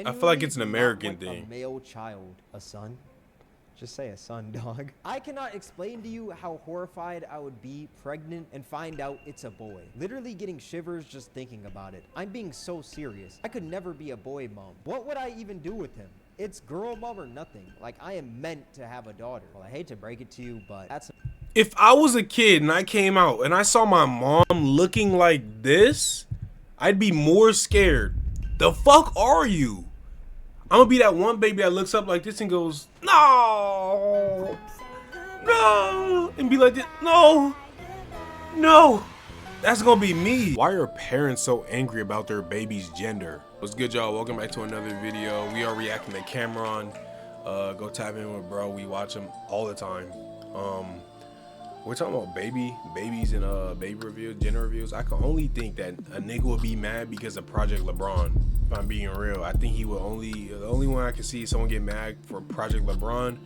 I feel like it's an American thing. A male child, a son. Just say a son, dog. I cannot explain to you how horrified I would be pregnant and find out it's a boy. Literally getting shivers just thinking about it. I'm being so serious. I could never be a boy mom. What would I even do with him? It's girl mom or nothing. Like, I am meant to have a daughter. Well, I hate to break it to you, but that's... If I was a kid and I came out and I saw my mom looking like this, I'd be more scared. The fuck are you? I'm gonna be that one baby that looks up like this and goes, no, no, and be like this, no, no. That's gonna be me. Why are parents so angry about their baby's gender? What's good, y'all? Welcome back to another video. We are reacting to Cameron. Go tap in with bro. We watch him all the time. We're talking about babies and baby reviews, gender reviews. I can only think that a nigga would be mad because of Project LeBron. If I'm being real, I think he would the only one I can see someone get mad for Project LeBron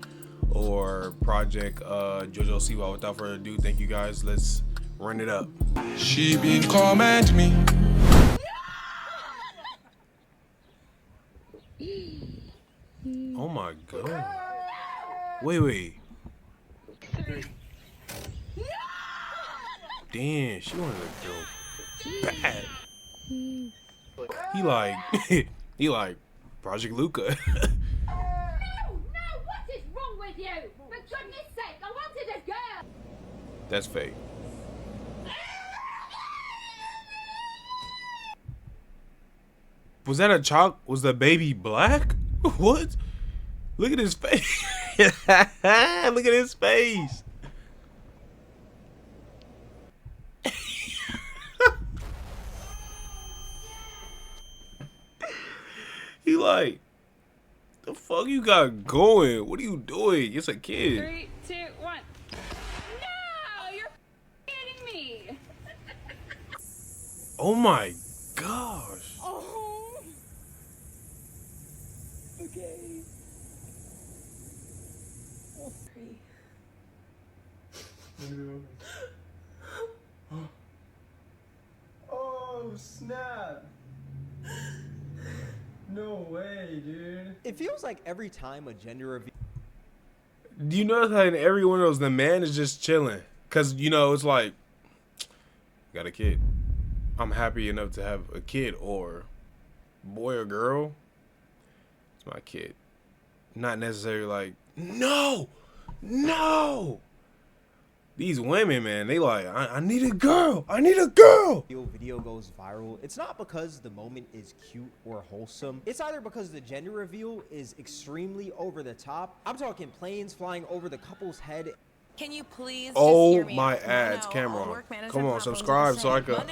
or Project JoJo Siwa. Without further ado, thank you guys. Let's run it up. She been comment me. Oh my god. Wait. Damn, she wanted to go bad. He like Project Luca. No, what is wrong with you? For goodness sake, I wanted a girl. That's fake. Was that a child? Was the baby black? What? Look at his face. Look at his face. He like, the fuck you got going? What are you doing? It's a kid. 3, 2, 1. No, you're kidding me. Oh my gosh. Oh. Okay. Oh, 3. Oh, snap. No way, dude. It feels like every time a gender reveal... Do you notice how in every one of those, the man is just chilling? Because, you know, it's like, got a kid. I'm happy enough to have a kid, or boy or girl, it's my kid. Not necessarily like, no. These women, man, they like, I need a girl. Video goes viral. It's not because the moment is cute or wholesome. It's either because the gender reveal is extremely over the top. I'm talking planes flying over the couple's head. Can you please just Oh hear me my out? ads, No, Cameron. Come on, subscribe so I could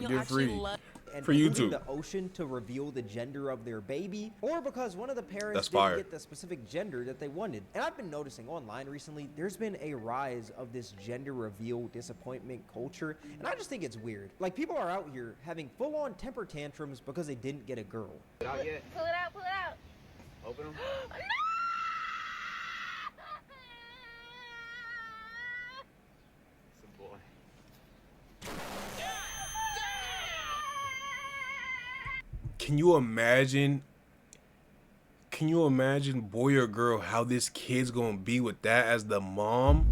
get free. And For YouTube. The ocean to reveal the gender of their baby, or because one of the parents That's didn't get the specific gender that they wanted. And I've been noticing online recently, there's been a rise of this gender reveal disappointment culture, and I just think it's weird. Like, people are out here having full-on temper tantrums because they didn't get a girl. Pull it out. Open them. It's a boy. Can you imagine? Can you imagine, boy or girl, how this kid's gonna be with that as the mom?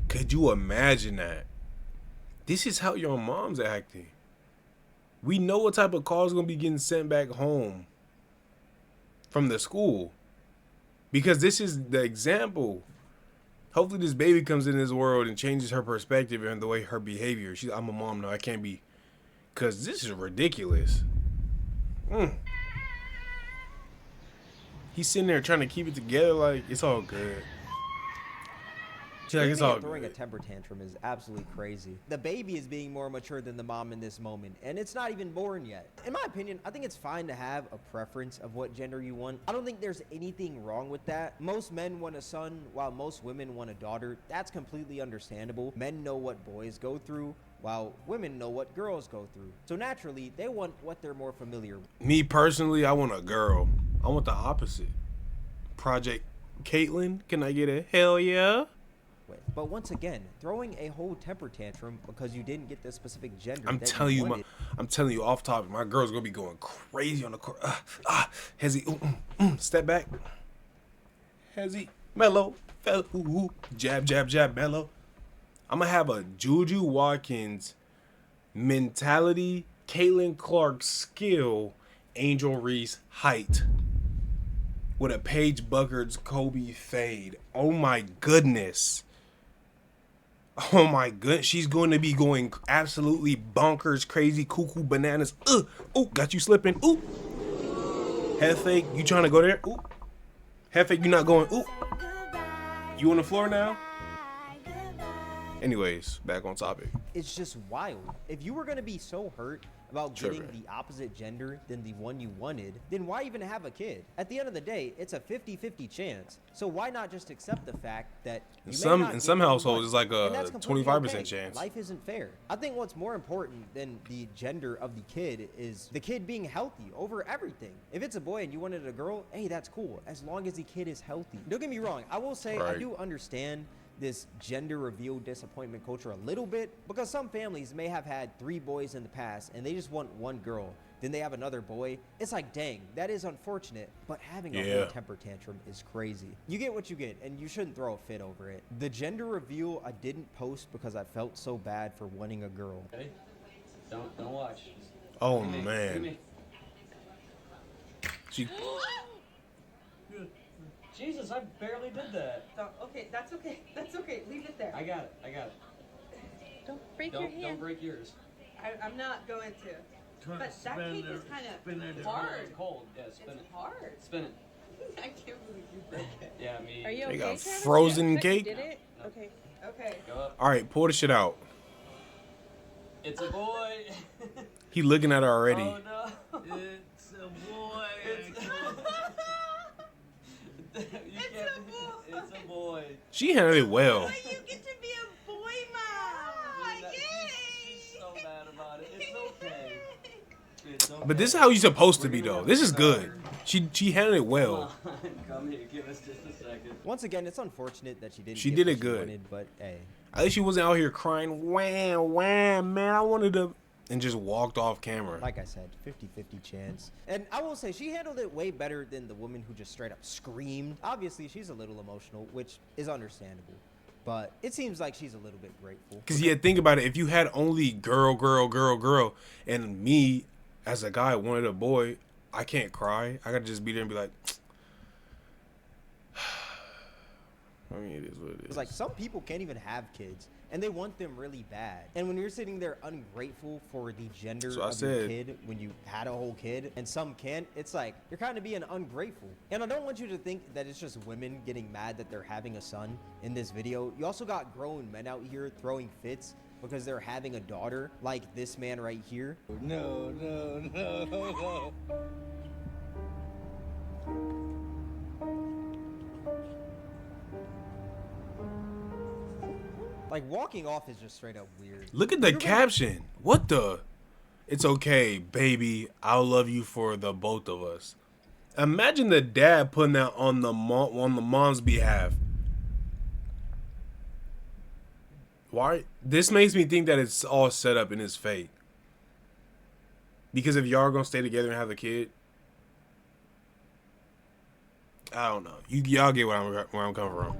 Could you imagine that? This is how your mom's acting. We know what type of calls gonna be getting sent back home from the school, because this is the example. Hopefully this baby comes in this world and changes her perspective and the way her behavior. I'm a mom now, I can't be, because this is ridiculous. He's sitting there trying to keep it together like it's all good. Like, it's all Throwing good. a temper tantrum is absolutely crazy. The baby is being more mature than the mom in this moment, and it's not even born yet. In my opinion, I think it's fine to have a preference of what gender you want. I don't think there's anything wrong with that. Most men want a son, while most women want a daughter. That's completely understandable. Men know what boys go through, while women know what girls go through. So naturally, they want what they're more familiar with. Me personally, I want a girl. I want the opposite. Project Caitlyn, can I get a hell yeah? with. But once again, throwing a whole temper tantrum because you didn't get the specific gender I'm that telling you, wanted, I'm telling you off topic. My girl's gonna be going crazy on the court. Hezzy, step back. Hezzy, mellow, fellow, jab, jab, jab, mellow. I'm gonna have a Juju Watkins mentality, Caitlin Clark skill, Angel Reese height, with a Paige Buckard's Kobe fade. Oh my goodness. Oh my goodness. She's going to be going absolutely bonkers, crazy, cuckoo, bananas. Oh, got you slipping. Ooh. Head fake. You trying to go there? Ooh. Head fake. You not going. Ooh. You on the floor now? Anyways, back on topic. it's just wild. If you were going to be so hurt about getting Tripping. the opposite gender than the one you wanted, then why even have a kid? At the end of the day, it's a 50-50 chance. So why not just accept the fact that you may not In get some what you households, want? it's like And a that's completely 25% okay. chance. Life isn't fair. I think what's more important than the gender of the kid is the kid being healthy over everything. If it's a boy and you wanted a girl, hey, that's cool, as long as the kid is healthy. Don't get me wrong, I will say I Right. do understand this gender reveal disappointment culture a little bit, because some families may have had 3 boys in the past and they just want 1 girl, then they have another boy. It's like, dang, that is unfortunate, but having a Yeah. whole temper tantrum is crazy. You get what you get, and you shouldn't throw a fit over it. The gender reveal I didn't post because I felt so bad for wanting a girl. Ready? Don't watch. Oh Look at me, look at man. me. She, Jesus, I barely did that. Okay, that's okay. That's okay. Leave it there. I got it. Don't break your hand. Don't break yours. I'm not going to. But that cake is kind of hard. It's cold. Yeah, spin It's it. hard. Spin it. I can't believe you broke it. Yeah, me. Are you They okay, got Travis? frozen Yeah, cake? You did it? Okay. Okay. Go up. all right, pull the shit out. It's a boy. He looking at her already. Oh no. It's a boy. It's a boy. She handled it well. You get to be a boy mom. She's so mad about it. It's okay. It's okay. But this is how you're supposed to be though. This is good. She handled it well. Come here. Give us just a second. Once again, it's unfortunate that she didn't She get did what it good. wanted, but hey. At least she wasn't out here crying, wham, wham, man, I wanted to, and just walked off camera. Like I said, 50-50 chance. And I will say, she handled it way better than the woman who just straight up screamed. Obviously, she's a little emotional, which is understandable. But it seems like she's a little bit grateful. Because yeah, think about it. If you had only girl, and me as a guy wanted a boy, I can't cry. I gotta just be there and be like, I mean, it is what it is. It's like some people can't even have kids, and they want them really bad. And when you're sitting there ungrateful for the gender So I of your said- kid when you had a whole kid, and some can't, it's like you're kind of being ungrateful. And I don't want you to think that it's just women getting mad that they're having a son in this video. You also got grown men out here throwing fits because they're having a daughter, like this man right here. No. Like, walking off is just straight up weird. Look at the caption. What the? It's okay, baby. I'll love you for the both of us. Imagine the dad putting that on the mom's behalf. Why? This makes me think that it's all set up in his fate. Because if y'all are gonna stay together and have a kid, I don't know. Y'all get where I'm coming from.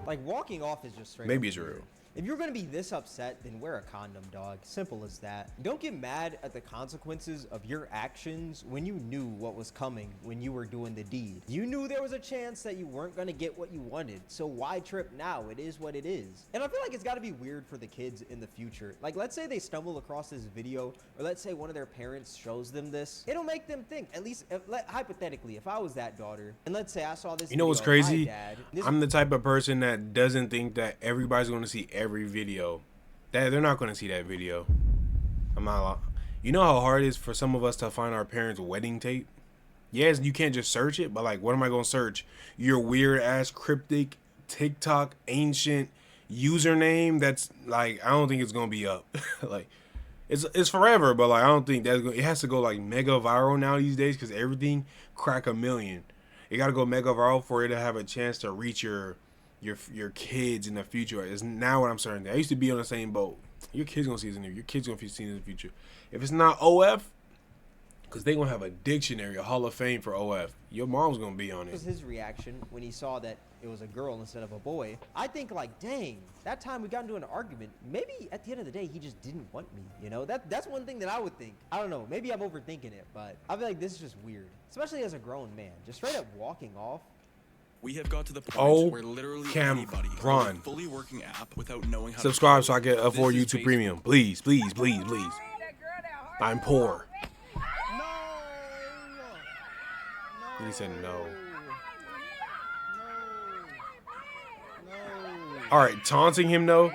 Like, walking off is just straight Maybe up it's weird. real. If you're gonna be this upset, then wear a condom, dog. Simple as that. Don't get mad at the consequences of your actions when you knew what was coming when you were doing the deed. You knew there was a chance that you weren't gonna get what you wanted, so why trip now? It is what it is. And I feel like it's gotta be weird for the kids in the future. Like, let's say they stumble across this video, or let's say one of their parents shows them this. It'll make them think, at least hypothetically, if I was that daughter, and let's say I saw this You know what's video of my crazy? dad, this I'm the type of person that doesn't think that everybody's going to see every video. That they're not going to see that video. I'm not lying. You know how hard it is for some of us to find our parents' wedding tape? Yes, you can't just search it, but like, what am I going to search? Your weird ass cryptic TikTok ancient username that's like, I don't think it's going to be up. Like, it's forever, but like, I don't think that's it has to go like mega viral now these days because everything crack 1 million. It got to go mega viral for it to have a chance to reach your your kids in the future is now what I'm starting to. I used to be on the same boat. Your kids gonna see this in your kids gonna see this in the future. If it's not OF, because they gonna have a dictionary, a Hall of Fame for OF. Your mom's gonna be on it. Was his reaction when he saw that it was a girl instead of a boy? I think like, dang, that time we got into an argument. Maybe at the end of the day, he just didn't want me. You know, that's one thing that I would think. I don't know. Maybe I'm overthinking it, but I feel like this is just weird, especially as a grown man. Just straight up walking off. We have got to the point where literally anybody can run. have a fully working app without knowing how Subscribe to so I get a for YouTube Premium. Please, please, please, please. I'm poor. He said no. All right, taunting him though.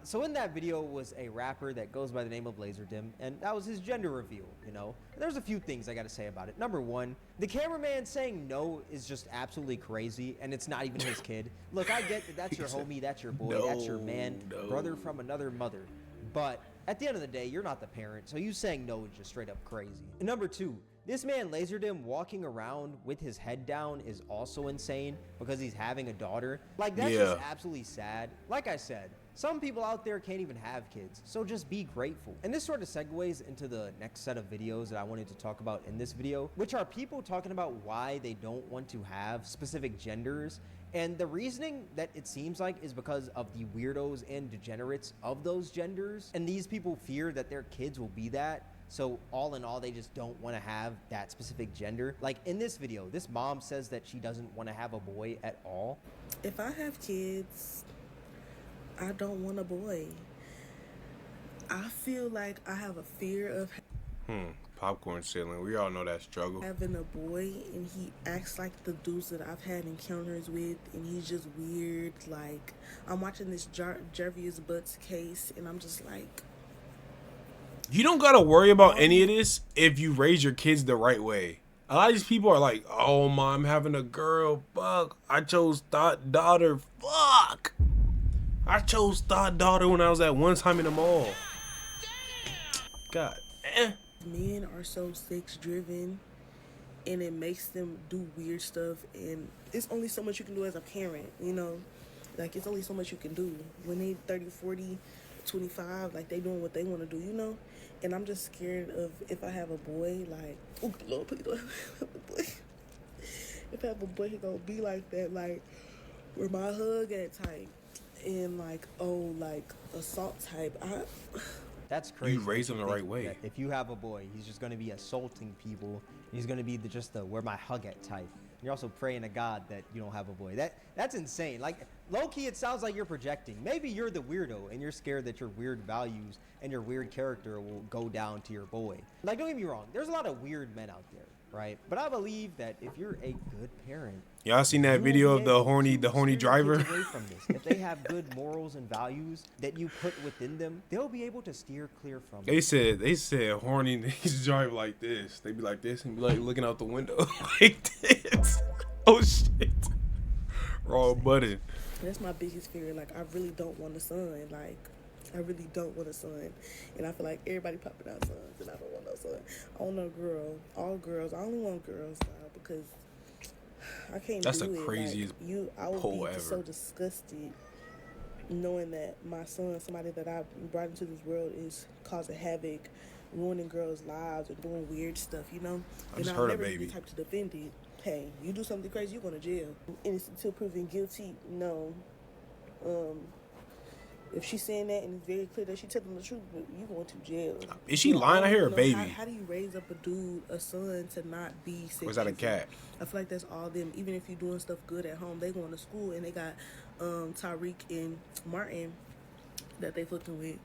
So in that video was a rapper that goes by the name of Laserdym, and that was his gender reveal, you know? There's a few things I gotta say about it. Number one, the cameraman saying no is just absolutely crazy, and it's not even his kid. Look, I get that that's your homie, that's your boy, that's your man, brother from another mother. But at the end of the day, you're not the parent, so you saying no is just straight up crazy. And number two, this man Laserdym walking around with his head down is also insane because he's having a daughter. Like, that's just absolutely sad. Like I said, some people out there can't even have kids, so just be grateful. And this sort of segues into the next set of videos that I wanted to talk about in this video, which are people talking about why they don't want to have specific genders. And the reasoning that it seems like is because of the weirdos and degenerates of those genders. And these people fear that their kids will be that. So all in all, they just don't want to have that specific gender. Like in this video, this mom says that she doesn't want to have a boy at all. If I have kids, I don't want a boy. I feel like I have a fear of Popcorn ceiling. We all know that struggle. having a boy, and he acts like the dudes that I've had encounters with, and he's just weird. Like, I'm watching this Jervius Butts case, and I'm just like, You don't gotta worry about any of this if you raise your kids the right way. A lot of these people are like, oh, mom, having a girl. Fuck. I chose thought daughter. Fuck. I chose thought daughter when I was at one time in the mall. God. men are so sex driven, and it makes them do weird stuff, and it's only so much you can do as a parent, you know? Like, it's only so much you can do. When they 30, 40, 25, like, they doing what they want to do, you know? And I'm just scared of if I have a boy, like, oh, Lord, please don't have a boy. If I have a boy, he gonna be like that, like, where my hug at type, and, like, oh, like, assault type. That's crazy. You raise him the right way. If you have a boy, he's just going to be assaulting people. He's going to be just the where my hug at type. You're also praying to God that you don't have a boy. That's insane. Like, low-key, it sounds like you're projecting. Maybe you're the weirdo, and you're scared that your weird values and your weird character will go down to your boy. Like, don't get me wrong. There's a lot of weird men out there, right? But I believe that if you're a good parent, y'all seen that video of the horny driver? away from this. If they have good morals and values that you put within them, they'll be able to steer clear from it. They said horny niggas drive like this. They be like this and be like looking out the window like this. Oh shit. Wrong button. That's my biggest fear. Like, I really don't want a son. Like, I really don't want a son. And I feel like everybody popping out sons, and I don't want no son. I want a girl. All girls. I only want girls now because I can't That's do the it. craziest I would poll be ever. so disgusted knowing that my son, somebody that I brought into this world, is causing havoc, ruining girls' lives, and doing weird stuff, you know? I just and heard I'll a never be baby. the type to defend it. Hey, you do something crazy, you're going to jail. Innocent until proven guilty, no. If she's saying that and it's very clear that she's telling the truth, but you going to jail. Is she lying? I hear a baby. How do you raise up a son to not be sexual? Or is that a cat? I feel like that's all them. Even if you're doing stuff good at home, they going to school and they got Tyreek and Martin that they fucking with,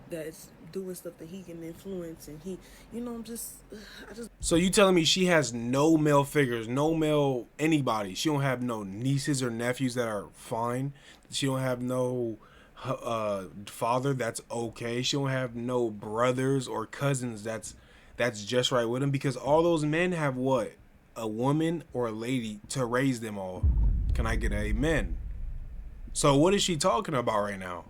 that's doing stuff that he can influence, and he, you know, I just. So you telling me she has no male figures, no male anybody? She don't have no nieces or nephews that are fine. She don't have no father that's okay. She don't have no brothers or cousins that's just right with him, because all those men have what? A woman or a lady to raise them all. Can I get an amen? So what is she talking about right now?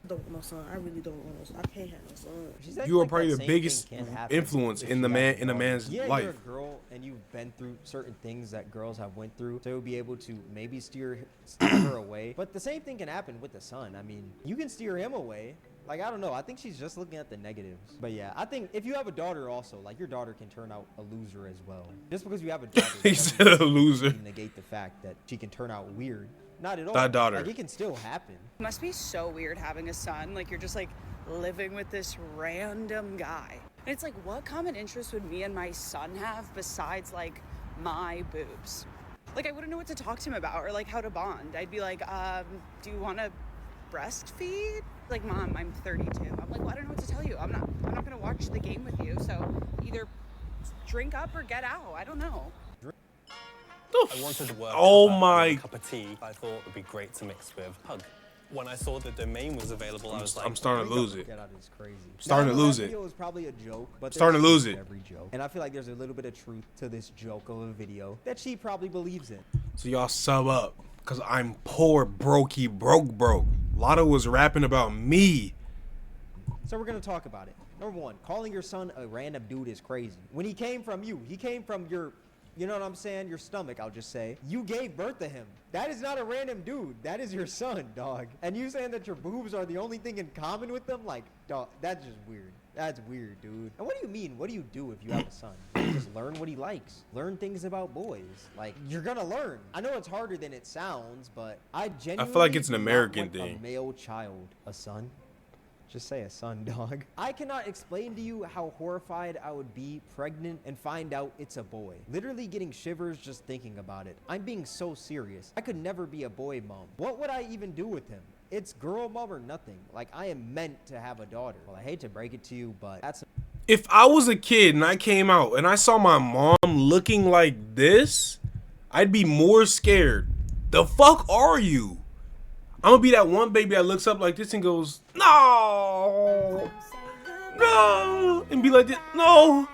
don't want no son. I really don't want no son. I can't have no son. You are probably the biggest influence in a man's You're a life. girl and you've been through certain things that girls have went through, so you'll be able to maybe steer her away. But the same thing can happen with the son. I mean, you can steer him away. Like, I don't know. I think she's just looking at the negatives. But yeah, I think if you have a daughter also, like, your daughter can turn out a loser as well. Just because you have a daughter, He said a loser. negate the fact that she can turn out weird. Not at all. That daughter. Like, it can still happen. It must be so weird having a son. Like, you're just like living with this random guy. And it's like, what common interest would me and my son have besides like my boobs? Like, I wouldn't know what to talk to him about or like how to bond. I'd be like, do you want to breastfeed? Like, Mom, I'm 32. I'm like, well, I don't know what to tell you. I'm not gonna watch the game with you. So either drink up or get out. I don't know. I wanted to work my cup of tea I thought would be great to mix with hug. When I saw the domain was available, I was like, I'm starting to lose it. Get out is crazy. Starting to lose it. Video was probably a joke, but Starting to lose it. Every joke. And I feel like there's a little bit of truth to this joke of a video that she probably believes in. So y'all sub up, cause I'm poor, brokey, broke. Lotto was rapping about me. So we're gonna talk about it. Number one, calling your son a random dude is crazy. When he came from you, he came from your, you know what I'm saying? Your stomach, I'll just say. You gave birth to him. That is not a random dude. That is your son, dog. And you saying that your boobs are the only thing in common with them? Like, dog, that's just weird. That's weird, dude. And what do you mean? What do you do if you have a son? You just learn what he likes. Learn things about boys. Like, you're gonna learn. I know it's harder than it sounds, but I genuinely feel like it's an do not American want thing. A male child, a son. Just say a son, dog. I cannot explain to you how horrified I would be pregnant and find out it's a boy. Literally getting shivers just thinking about it. I'm being so serious. I could never be a boy mom. What would I even do with him? It's girl mom or nothing. Like, I am meant to have a daughter. Well, I hate to break it to you, but that's... If I was a kid and I came out and I saw my mom looking like this, I'd be more scared. The fuck are you? I'm gonna be that one baby that looks up like this and goes, no, and be like this, no.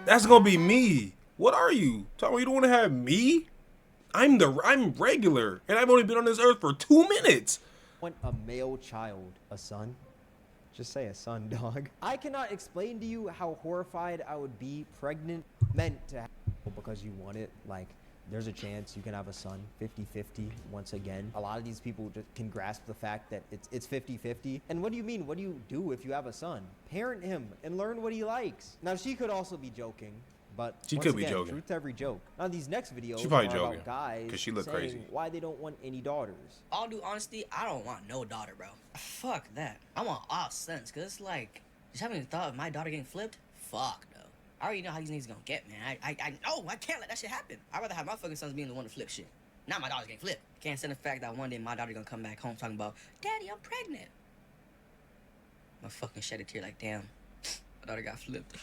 That's gonna be me. What are you? Talking, you don't want to have me? I'm regular, and I've only been on this earth for 2 minutes. Want a male child, a son? Just say a son, dog. I cannot explain to you how horrified I would be pregnant, meant to have, because you want it, like. There's a chance you can have a son, 50-50 once again. A lot of these people just can grasp the fact that it's 50-50. And what do you mean? What do you do if you have a son? Parent him and learn what he likes. Now, she could also be joking, but she once could be again, joking. Truth to every joke. Now, these next videos she probably are joking about guys because she look saying crazy. Why they don't want any daughters. All due honesty, I don't want no daughter, bro. Fuck that. I want all sons, because it's like, just having the thought of my daughter getting flipped, fuck. I already know how these niggas gonna get, man. I know I can't let that shit happen. I'd rather have my fucking sons being the one to flip shit. Not my daughter's getting flipped. Can't stand the fact that one day my daughter gonna come back home talking about, Daddy, I'm pregnant. I'm fucking shed a tear like, damn, my daughter got flipped.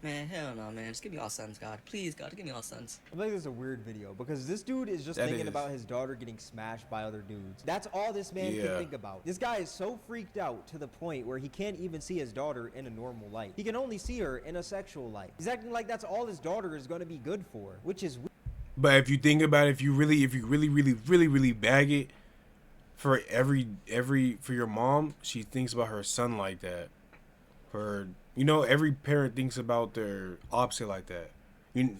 Man, hell no, man. Just give me all sons, God. Please, God, give me all sons. I think this is a weird video because this dude is just thinking about his daughter getting smashed by other dudes. That's all this man can think about. This guy is so freaked out to the point where he can't even see his daughter in a normal light. He can only see her in a sexual light. He's acting like that's all his daughter is going to be good for, which is weird. But if you think about it, if you really bag it, for for your mom, she thinks about her son like that. Every parent thinks about their opposite like that.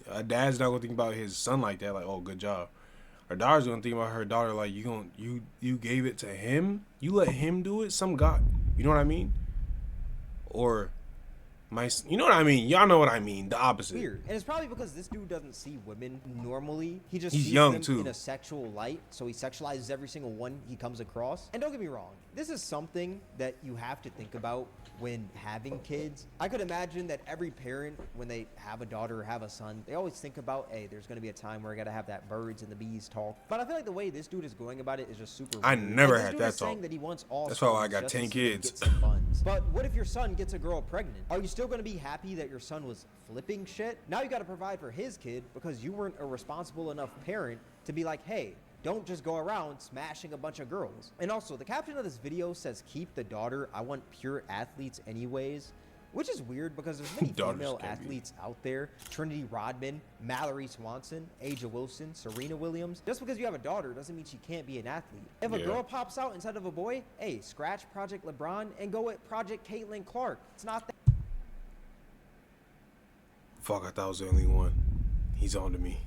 A dad's not gonna think about his son like that, like, oh, good job. Her daughter's gonna think about her daughter like, you gave it to him, you let him do it, some guy. You know what I mean? Or you know what I mean? Y'all know what I mean. The opposite. Weird. And it's probably because this dude doesn't see women normally. He's sees young them too in a sexual light, so he sexualizes every single one he comes across. And don't get me wrong, this is something that you have to think about when having kids. I could imagine that every parent, when they have a daughter or have a son, they always think about, hey, there's going to be a time where I got to have that birds and the bees talk. But I feel like the way this dude is going about it is just super weird. I never had dude that is saying talk. that he wants all That's why I got 10 kids. Get some funds. But what if your son gets a girl pregnant? Are you still going to be happy that your son was flipping shit? Now you got to provide for his kid because you weren't a responsible enough parent to be like, hey, don't just go around smashing a bunch of girls. And also, the caption of this video says, keep the daughter. I want pure athletes anyways. Which is weird because there's many Daughters female can't be. athletes out there. Trinity Rodman, Mallory Swanson, Aja Wilson, Serena Williams. Just because you have a daughter doesn't mean she can't be an athlete. If a girl pops out instead of a boy, hey, scratch Project LeBron and go with Project Caitlin Clark. It's not that. Fuck, I thought I was the only one. He's on to me.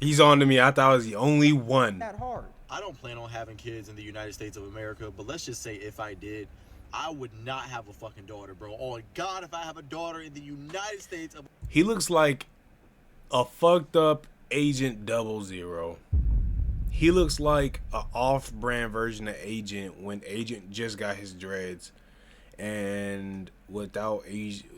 He's on to me. I thought I was the only one. That hard. I don't plan on having kids in the United States of America, but let's just say if I did, I would not have a fucking daughter, bro. Oh God, if I have a daughter in the United States of... He looks like a fucked up Agent 00. He looks like an off-brand version of Agent when Agent just got his dreads, and without Agent,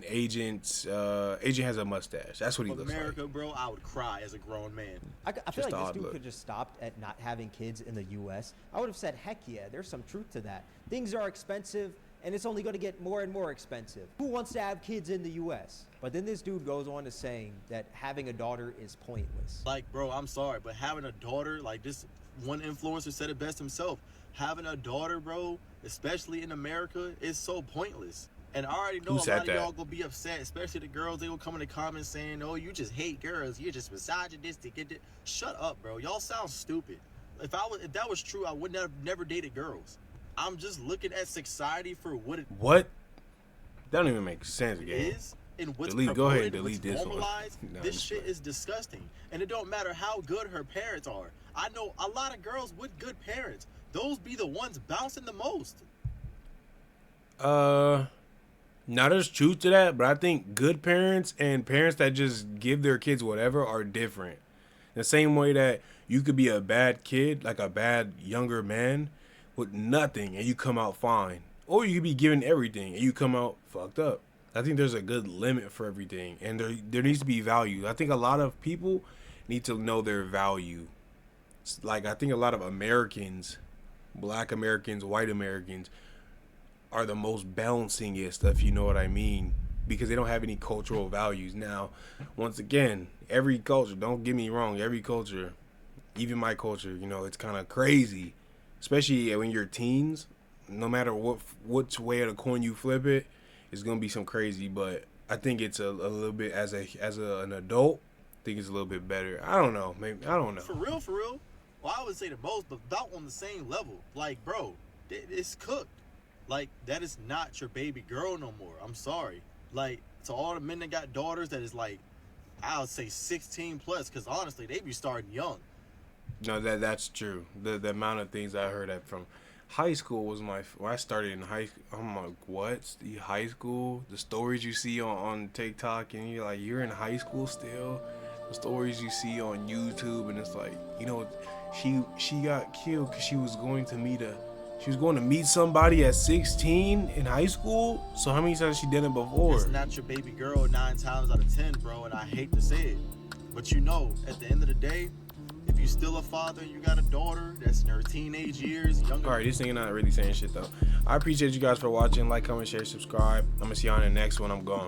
Agent has a mustache. That's what he looks America, like. bro, I would cry as a grown man. I feel Just like this odd dude look. could just stopped at not having kids in the U.S. I would have said, heck yeah, there's some truth to that. Things are expensive, and it's only going to get more and more expensive. Who wants to have kids in the U.S.? But then this dude goes on to saying that having a daughter is pointless. Like, bro, I'm sorry, but having a daughter, like this one influencer said it best himself. Having a daughter, bro, especially in America, is so pointless. And I already know a lot of y'all gonna be upset, especially the girls. They will come in the comments saying, "Oh, you just hate girls. You're just misogynistic." Shut up, bro. Y'all sound stupid. If that was true, I would never dated girls. I'm just looking at society for what it That don't even make sense, gang. is and what's Delete. Go ahead and promoted, delete what's this one. normalized. No, This I'm shit just is disgusting, and it don't matter how good her parents are. I know a lot of girls with good parents. Those be the ones bouncing the most. Now there's truth to that, but I think good parents and parents that just give their kids whatever are different. The same way that you could be a bad kid, like a bad younger man with nothing, and you come out fine. Or you could be given everything and you come out fucked up. I think there's a good limit for everything, and there needs to be value. I think a lot of people need to know their value. Like, I think a lot of Americans, black Americans, white Americans, are the most balancingest, if you know what I mean, because they don't have any cultural values. Now, once again, every culture, don't get me wrong, every culture, even my culture, you know, it's kind of crazy, especially when you're teens. No matter which way of the coin you flip it, it's gonna be some crazy. But I think it's a little bit as an adult, I think it's a little bit better. I don't know, maybe I don't know. For real. Well, I would say the most, but about on the same level. Like, bro, it's cooked. Like, that is not your baby girl no more. I'm sorry. Like, to all the men that got daughters that is like, I would say 16 plus, because honestly, they be starting young. No, that's true. The amount of things I heard that from high school was when I started in high school. I'm like, what? The high school? The stories you see on TikTok, and you're like, you're in high school still? The stories you see on YouTube, and it's like, you know, she got killed because she was going to meet somebody at 16 in high school. So how many times she did it before? It's not your baby girl 9 times out of 10, bro, and I hate to say it, but you know, at the end of the day, if you still a father and you got a daughter that's in her teenage years, younger. All right, this thing not really saying shit though. I appreciate you guys for watching. Like, comment, share, subscribe. I'm gonna see you on the next one. I'm gone.